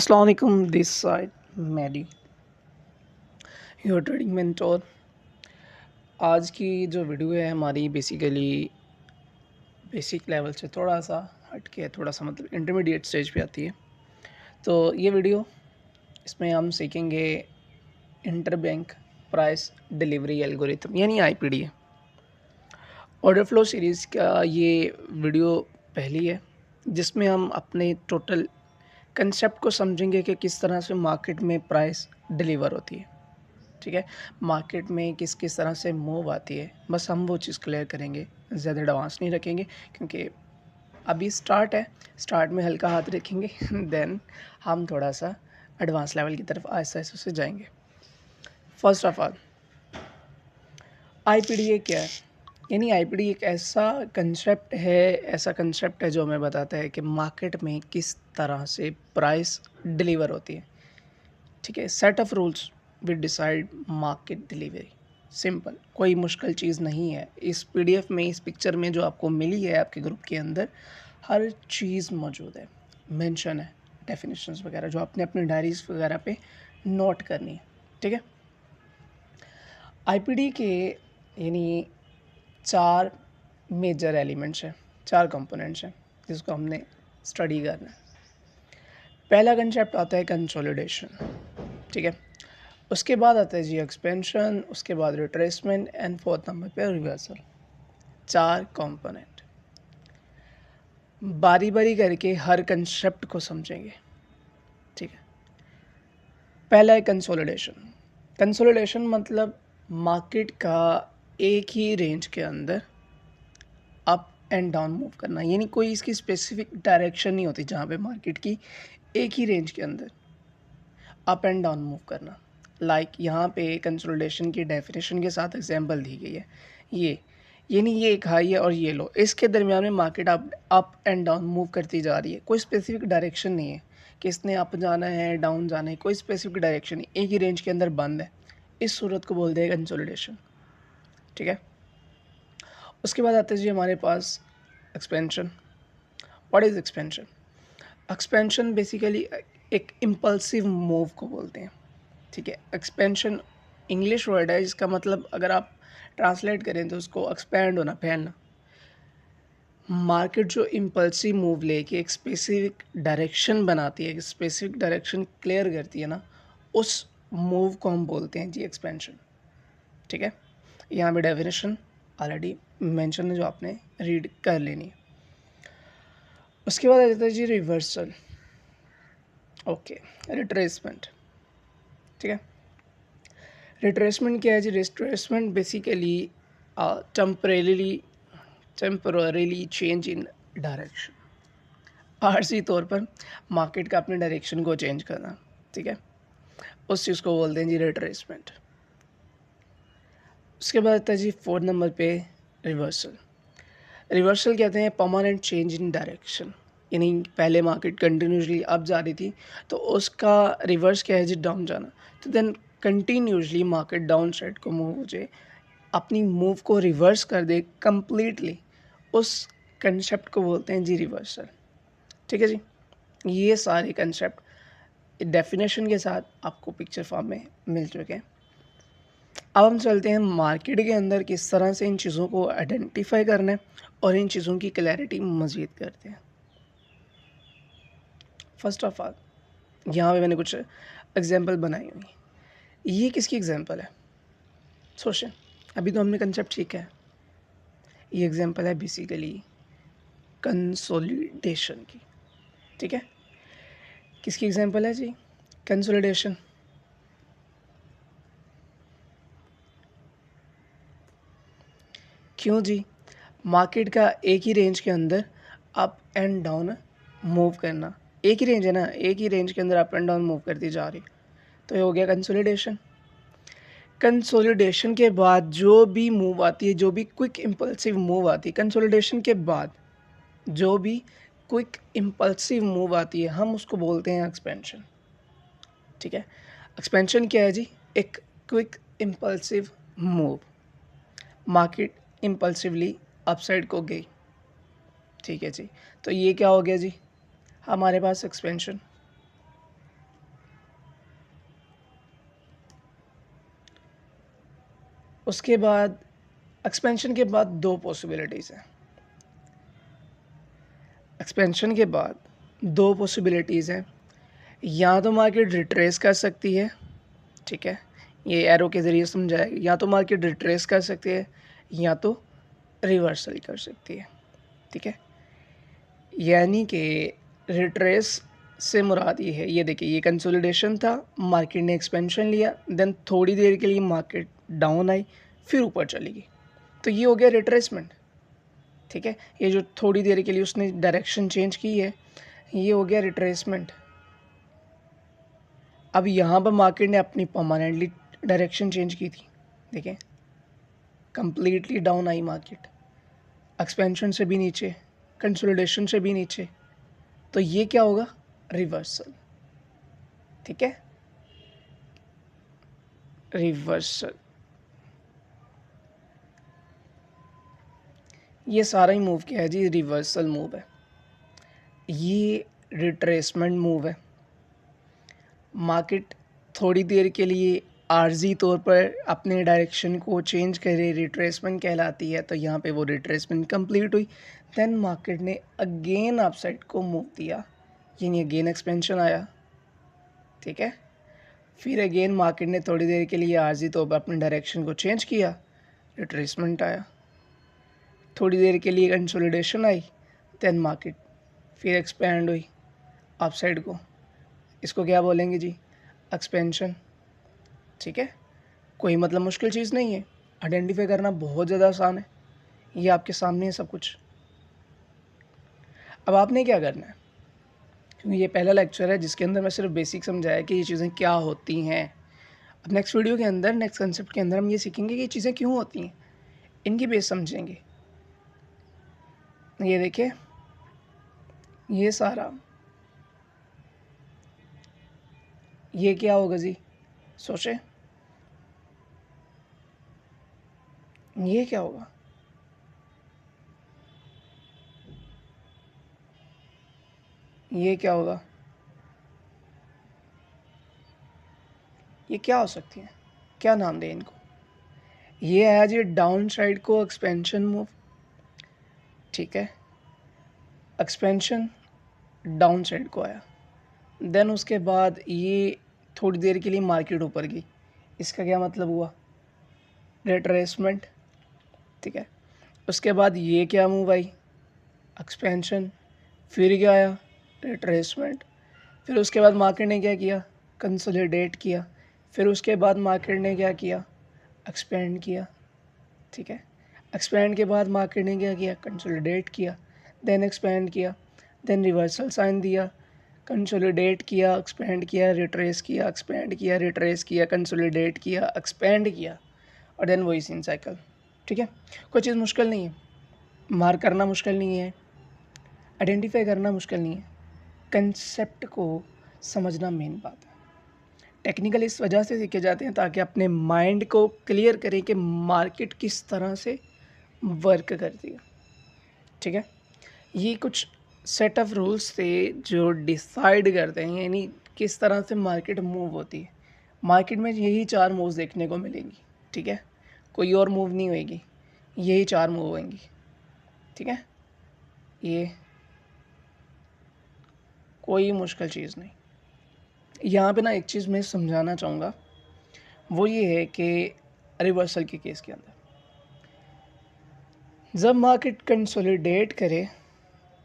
अस्सलाम वालेकुम this side Maddy your trading mentor. आज की जो वीडियो है हमारी बेसिकली बेसिक लेवल से थोड़ा सा हट के थोड़ा सा मतलब इंटरमीडिएट स्टेज पे आती है। तो ये वीडियो इसमें हम सीखेंगे इंटरबैंक प्राइस डिलीवरी एल्गोरिथम यानी आईपीडी। ऑर्डर फ्लो सीरीज़ का ये वीडियो पहली है जिसमें हम अपने टोटल कंसेप्ट को समझेंगे कि किस तरह से मार्केट में प्राइस डिलीवर होती है। ठीक है, मार्केट में किस किस तरह से मूव आती है, बस हम वो चीज़ क्लियर करेंगे, ज़्यादा एडवांस नहीं रखेंगे क्योंकि अभी स्टार्ट है। स्टार्ट में हल्का हाथ रखेंगे देन हम थोड़ा सा एडवांस लेवल की तरफ आहिस्ता आहिस्ता से जाएंगे। फर्स्ट ऑफ ऑल आईपीडीए क्या है? यानी आईपीडी एक ऐसा कंसेप्ट है जो हमें बताता है कि मार्केट में किस तरह से प्राइस डिलीवर होती है। ठीक है, set of rules with decide market delivery. Simple, कोई मुश्किल चीज़ नहीं है। इस पीडीएफ में, इस पिक्चर में जो आपको मिली है आपके ग्रुप के अंदर, हर चीज़ मौजूद है, मेंशन है, डेफिनेशंस वगैरह जो आपने अपनी डायरीज वगैरह पे नोट करनी है। ठीक है, आईपीडी के यानी 4 मेजर एलिमेंट्स हैं, 4 कंपोनेंट्स हैं जिसको हमने स्टडी करना है। पहला कंसेप्ट आता है कंसोलिडेशन। ठीक है, उसके बाद आता है जी एक्सपेंशन, उसके बाद रिट्रेसमेंट एंड फोर्थ नंबर पे रिवर्सल। 4 कंपोनेंट, बारी बारी करके हर कंसेप्ट को समझेंगे। ठीक है, पहला है कंसोलिडेशन। कंसोलिडेशन मतलब मार्केट का एक ही रेंज के अंदर अप एंड डाउन मूव करना, यानी कोई इसकी स्पेसिफिक डायरेक्शन नहीं होती जहाँ पे मार्केट की एक ही रेंज के अंदर अप एंड डाउन मूव करना। लाइक यहाँ पे कंसोलिडेशन की डेफिनेशन के साथ एग्जांपल दी गई है, ये यानी ये एक हाई है और ये लो, इसके दरमियान में market up and down move करती जा रही है। कोई स्पेसिफिक डायरेक्शन नहीं है कि इसने अप जाना है डाउन जाना है, कोई स्पेसिफिक डायरेक्शन नहीं, एक ही रेंज के अंदर बंद है। इस सूरत को बोलते हैं कंसोलिडेशन। ठीक है, उसके बाद आते हैं जी हमारे पास expansion. What is expansion? Expansion basically एक इम्पल्सिव मूव को बोलते हैं। ठीक है, एक्सपेंशन इंग्लिश वर्ड है, इसका मतलब अगर आप ट्रांसलेट करें तो उसको एक्सपैंड होना, फैलना। मार्केट जो इम्पल्सिव मूव लेके एक स्पेसिफिक डायरेक्शन बनाती है, एक स्पेसिफिक डायरेक्शन क्लियर करती है ना, उस मूव को हम बोलते हैं जी एक्सपेंशन। ठीक है, यहाँ पे डेफिनेशन ऑलरेडी मेंशन है जो आपने रीड कर लेनी है। उसके बाद आ जाता है जी रिवर्सल। Okay, retracement. ठीक है, रिट्रेसमेंट क्या है जी? Retracement basically temporarily change in direction, आरसी तौर पर मार्केट का अपने डायरेक्शन को चेंज करना। ठीक है, उस चीज़ को बोलते हैं जी रिट्रेसमेंट। उसके बाद आता है जी 4 नंबर पे रिवर्सल। रिवर्सल कहते हैं परमानेंट चेंज इन डायरेक्शन, यानी पहले मार्केट कंटिन्यूसली अप जा रही थी तो उसका रिवर्स क्या है जी? डाउन जाना। तो then continuously market down side को मूव हो जाए, अपनी मूव को रिवर्स कर दे कम्प्लीटली, उस कंसेप्ट को बोलते हैं जी रिवर्सल। ठीक है जी, ये सारे कंसेप्ट डेफिनेशन के साथ आपको पिक्चर फॉर्म में मिल चुके हैं। अब हम चलते हैं मार्केट के अंदर किस तरह से इन चीज़ों को आइडेंटिफाई करना है और इन चीज़ों की क्लैरिटी मज़ीद करते हैं। फर्स्ट ऑफ ऑल यहाँ पे मैंने कुछ एग्जांपल बनाई हुई। ये किसकी एग्जांपल है? सोचें, अभी तो हमने कंसेप्ट सीखा है। ये एग्जांपल है बेसिकली कंसोलिडेशन की। ठीक है, किसकी एग्जांपल है जी? कंसोलिडेशन। क्यों जी? मार्केट का एक ही रेंज के अंदर अप एंड डाउन मूव करना, एक ही रेंज है ना, एक ही रेंज के अंदर अप एंड डाउन मूव करती जा रही, तो ये हो गया कंसोलिडेशन। कंसोलिडेशन के बाद जो भी मूव आती है, जो भी क्विक इम्पल्सिव मूव आती है, कंसोलिडेशन के बाद जो भी क्विक इम्पल्सिव मूव आती है, हम उसको बोलते हैं एक्सपेंशन। ठीक है, एक्सपेंशन क्या है जी? एक quick impulsive move, market impulsively upside को गई। ठीक है जी, तो ये क्या हो गया जी? हमारे पास एक्सपेंशन। उसके बाद एक्सपेंशन के बाद दो पॉसिबिलिटीज़ हैं। एक्सपेंशन के बाद दो पॉसिबिलिटीज़ हैं, या तो मार्केट रिट्रेस कर सकती है, ठीक है, ये एरो के ज़रिए समझाएगा, या तो मार्केट रिट्रेस कर सकती है या तो रिवर्सल कर सकती है, ठीक है। यानी कि रिट्रेस से मुराद ये है, ये देखिए ये कंसोलिडेशन था, मार्केट ने एक्सपेंशन लिया, देन थोड़ी देर के लिए मार्केट डाउन आई, फिर ऊपर चली गई, तो ये हो गया रिट्रेसमेंट, ठीक है। ये जो थोड़ी देर के लिए उसने डायरेक्शन चेंज की है, ये हो गया रिट्रेसमेंट। अब यहाँ पर मार्केट ने अपनी परमानेंटली डायरेक्शन चेंज की थी, देखें completely down I market, expansion से भी नीचे, कंसोलिडेशन से भी नीचे, तो ये क्या होगा, रिवर्सल, ठीक है, रिवर्सल। ये सारा ही मूव क्या है जी, रिवर्सल मूव है, ये रिट्रेसमेंट मूव है। मार्केट थोड़ी देर के लिए आर्जी तौर पर अपने डायरेक्शन को चेंज करे, रिट्रेसमेंट कहलाती है, तो यहाँ पे वो रिट्रेसमेंट कंप्लीट हुई, देन मार्केट ने अगेन अपसाइड को मूव दिया, यानी अगेन एक्सपेंशन आया, ठीक है। फिर अगेन मार्केट ने थोड़ी देर के लिए आर्जी तौर पर अपने डायरेक्शन को चेंज किया, रिट्रेसमेंट आया, थोड़ी देर के लिए कंसोलिडेशन आई, देन मार्केट फिर एक्सपेंड हुई अपसाइड को, इसको क्या बोलेंगे जी, एक्सपेंशन, ठीक है। कोई मतलब मुश्किल चीज़ नहीं है, आइडेंटिफाई करना बहुत ज़्यादा आसान है, ये आपके सामने है सब कुछ। अब आपने क्या करना है, क्योंकि ये पहला लेक्चर है जिसके अंदर मैं सिर्फ बेसिक समझाया कि ये चीज़ें क्या होती हैं। अब नेक्स्ट वीडियो के अंदर, नेक्स्ट कंसेप्ट के अंदर हम ये सीखेंगे कि ये चीज़ें क्यों होती हैं, इनकी बेस समझेंगे। ये देखिए, ये सारा, ये क्या होगा जी, सोचे, ये क्या होगा, ये क्या होगा, ये क्या हो सकती है, क्या नाम दें इनको। ये आया जी डाउन साइड को एक्सपेंशन मूव, ठीक है, एक्सपेंशन डाउन साइड को आया, देन उसके बाद ये थोड़ी देर के लिए मार्केट ऊपर गई, इसका क्या मतलब हुआ, रिट्रेसमेंट, ठीक है। उसके बाद ये क्या मूव आई, एक्सपेंशन, फिर क्या आया, रिट्रेसमेंट, फिर उसके बाद मार्केट ने क्या किया, कंसोलिडेट किया, फिर उसके बाद मार्केट ने क्या किया, एक्सपेंड किया, ठीक है। एक्सपेंड के बाद मार्केट ने क्या किया, कंसोलिडेट किया, देन एक्सपेंड किया, देन रिवर्सल साइन दिया, कंसोलिडेट किया, एक्सपेंड किया, रिट्रेस किया, एक्सपेंड किया, रिट्रेस किया, कंसोलिडेट किया, एक्सपेंड किया, और देन वही सीन साइकिल, ठीक है। कोई चीज़ मुश्किल नहीं है, मार्क करना मुश्किल नहीं है, आइडेंटिफाई करना मुश्किल नहीं है, कंसेप्ट को समझना मेन बात है। टेक्निकल इस वजह से सीखे जाते हैं ताकि अपने माइंड को क्लियर करें कि मार्केट किस तरह से वर्क करती है, ठीक है। ये कुछ सेट ऑफ रूल्स थे जो डिसाइड करते हैं, यानी किस तरह से मार्केट मूव होती है। मार्केट में यही चार मूव्स देखने को मिलेंगी, ठीक है, कोई और मूव नहीं होएगी, यही चार मूव होंगी, ठीक है। ये कोई मुश्किल चीज़ नहीं। यहाँ पे ना एक चीज़ मैं समझाना चाहूँगा, वो ये है कि रिवर्सल के केस के अंदर जब मार्केट कंसोलिडेट करे,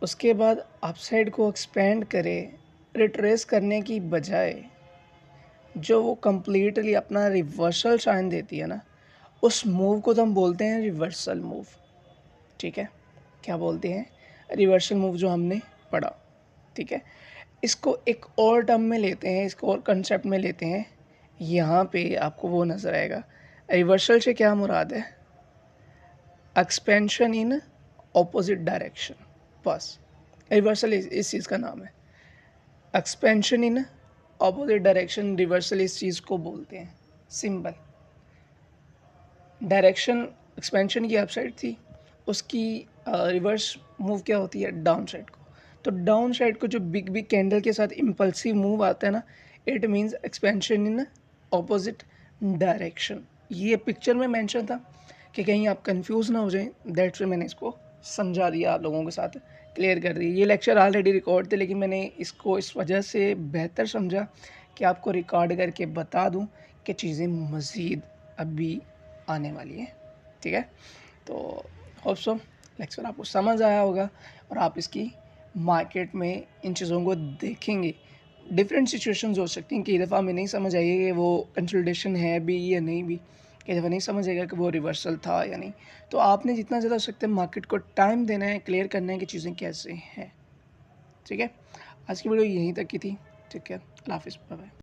उसके बाद अपसाइड को एक्सपेंड करे, रिट्रेस करने की बजाय जो वो कम्प्लीटली अपना रिवर्सल साइन देती है ना, उस मूव को तो हम बोलते हैं रिवर्सल मूव, ठीक है। क्या बोलते हैं, रिवर्सल मूव, जो हमने पढ़ा, ठीक है। इसको एक और टर्म में लेते हैं, इसको और कंसेप्ट में लेते हैं, यहाँ पे आपको वो नज़र आएगा। रिवर्सल से क्या मुराद है, एक्सपेंशन इन ऑपोजिट डायरेक्शन, बस रिवर्सल इस चीज़ का नाम है। Expansion in opposite direction, reversal इस चीज़ को बोलते हैं, सिंपल। डायरेक्शन एक्सपेंशन की अपसाइड थी, उसकी रिवर्स मूव क्या होती है, डाउन साइड को। तो डाउन साइड को जो बिग बिग कैंडल के साथ इम्पल्सिव मूव आता है ना, it means expansion in opposite direction, ये पिक्चर में मेंशन था कि कहीं आप कंफ्यूज ना हो जाएं, दैट्स वे मैंने इसको समझा दिया, आप लोगों के साथ क्लियर कर दी। ये लेक्चर ऑलरेडी रिकॉर्ड थे, लेकिन मैंने इसको इस वजह से बेहतर समझा कि आपको रिकॉर्ड करके बता दूं कि चीज़ें मज़ीद अभी आने वाली हैं। ठीक है, तो होप सो लेक्चर आपको समझ आया होगा और आप इसकी मार्केट में इन चीज़ों को देखेंगे। डिफरेंट सिचुएशंस हो सकती हैं, कई दफ़ा हमें नहीं समझ आई कि वो कंसोलिडेशन है भी या नहीं भी, कई दफ़ा नहीं समझ आएगा कि वो रिवर्सल था या नहीं। तो आपने जितना ज़्यादा हो सकता है मार्केट को टाइम देना है, क्लियर करना है कि चीज़ें कैसे हैं। ठीक है, आज की वीडियो यहीं तक की थी। ठीक है, अल्लाह हाफ़िज़, बाय बाय।